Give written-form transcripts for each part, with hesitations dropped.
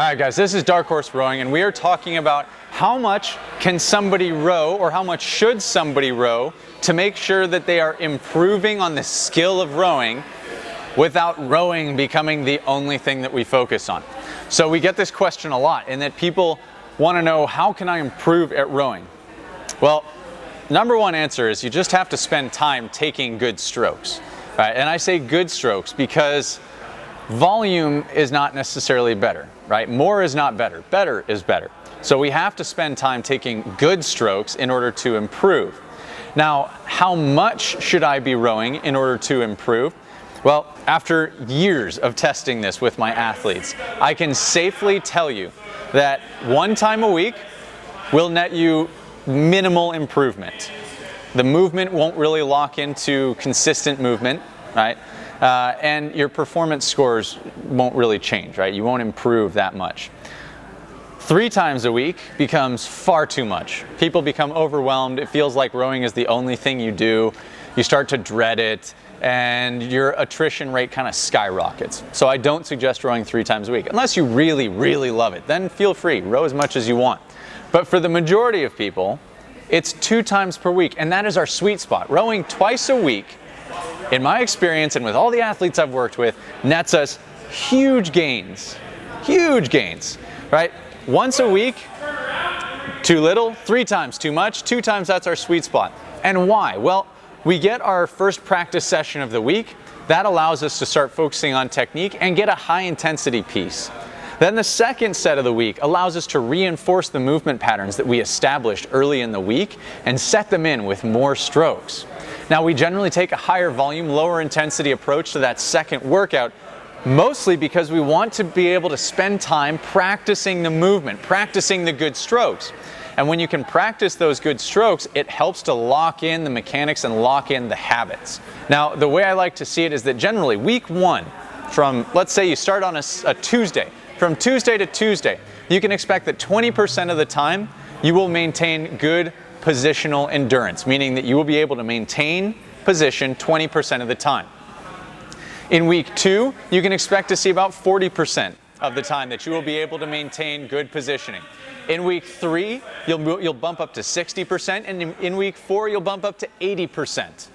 All right, guys, this is Dark Horse Rowing, and we are talking about how much can somebody row, or how much should somebody row, to make sure that they are improving on the skill of rowing without rowing becoming the only thing that we focus on. So we get this question a lot, in that people want to know, how can I improve at rowing? Well, number one answer is you just have to spend time taking good strokes. Right? And I say good strokes because volume is not necessarily better, right? More is not better. Better is better. So we have to spend time taking good strokes in order to improve. Now, how much should I be rowing in order to improve? Well, after years of testing this with my athletes, I can safely tell you that one time a week will net you minimal improvement. The movement won't really lock into consistent movement, right? And your performance scores won't really change, right? You won't improve that much. 3 times a week becomes far too much. People become overwhelmed. It feels like rowing is the only thing you do. You start to dread it, and your attrition rate kind of skyrockets. So I don't suggest rowing 3 times a week. Unless you really, really love it, then feel free, row as much as you want. But for the majority of people, it's 2 times per week, and that is our sweet spot. Rowing twice a week, in my experience and with all the athletes I've worked with, nets us huge gains, right? Once a week, too little. 3 times too much. 2 times, that's our sweet spot. And why? Well, we get our first practice session of the week. That allows us to start focusing on technique and get a high intensity piece. Then the second set of the week allows us to reinforce the movement patterns that we established early in the week and set them in with more strokes. Now, we generally take a higher volume, lower intensity approach to that second workout, mostly because we want to be able to spend time practicing the movement, practicing the good strokes. And when you can practice those good strokes, it helps to lock in the mechanics and lock in the habits. Now, the way I like to see it is that generally week 1, from, let's say you start on a Tuesday, from Tuesday to Tuesday, you can expect that 20% of the time you will maintain good positional endurance, meaning that you will be able to maintain position 20% of the time. In week 2, you can expect to see about 40% of the time that you will be able to maintain good positioning. In week 3, you'll bump up to 60%, and in week 4, you'll bump up to 80%.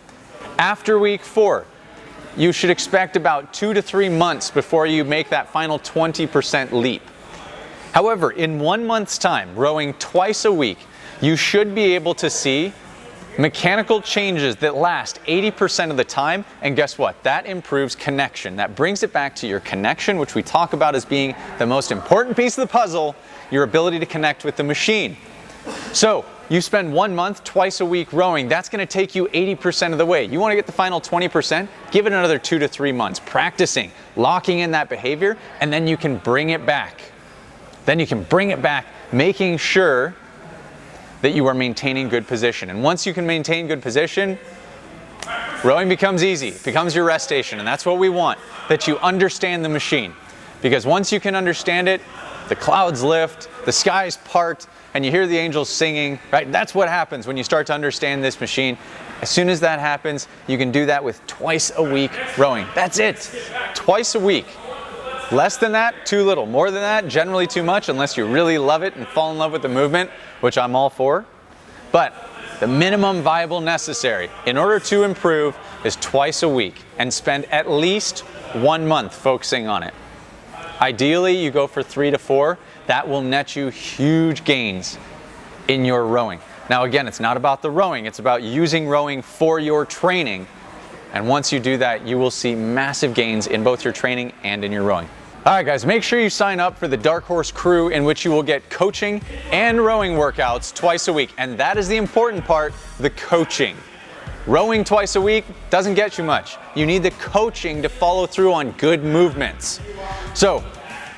After week 4, you should expect about 2 to 3 months before you make that final 20% leap. However, in 1 month's time, rowing twice a week, you should be able to see mechanical changes that last 80% of the time, and guess what? That improves connection. That brings it back to your connection, which we talk about as being the most important piece of the puzzle, your ability to connect with the machine. So, you spend 1 month, twice a week rowing, that's going to take you 80% of the way. You want to get the final 20%? Give it another 2 to 3 months, practicing, locking in that behavior, and then you can bring it back. Making sure that you are maintaining good position. And once you can maintain good position, rowing becomes easy. It becomes your rest station, and that's what we want, that you understand the machine. Because once you can understand it, the clouds lift, the skies part, and you hear the angels singing, right? That's what happens when you start to understand this machine. As soon as that happens, you can do that with twice a week rowing. That's it. Twice a week. Less than that, too little. More than that, generally too much, unless you really love it and fall in love with the movement, which I'm all for. But the minimum viable necessary in order to improve is twice a week, and spend at least 1 month focusing on it. Ideally, you go for 3 to 4. That will net you huge gains in your rowing. Now again, it's not about the rowing, it's about using rowing for your training. And once you do that, you will see massive gains in both your training and in your rowing. All right, guys, make sure you sign up for the Dark Horse Crew, in which you will get coaching and rowing workouts twice a week. And that is the important part, the coaching. Rowing twice a week doesn't get you much. You need the coaching to follow through on good movements. So,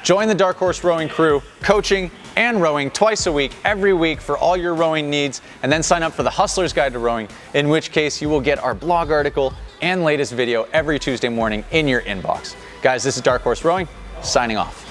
join the Dark Horse Rowing Crew, coaching and rowing twice a week, every week, for all your rowing needs, and then sign up for the Hustler's Guide to Rowing, in which case you will get our blog article and latest video every Tuesday morning in your inbox. Guys, this is Dark Horse Rowing, signing off.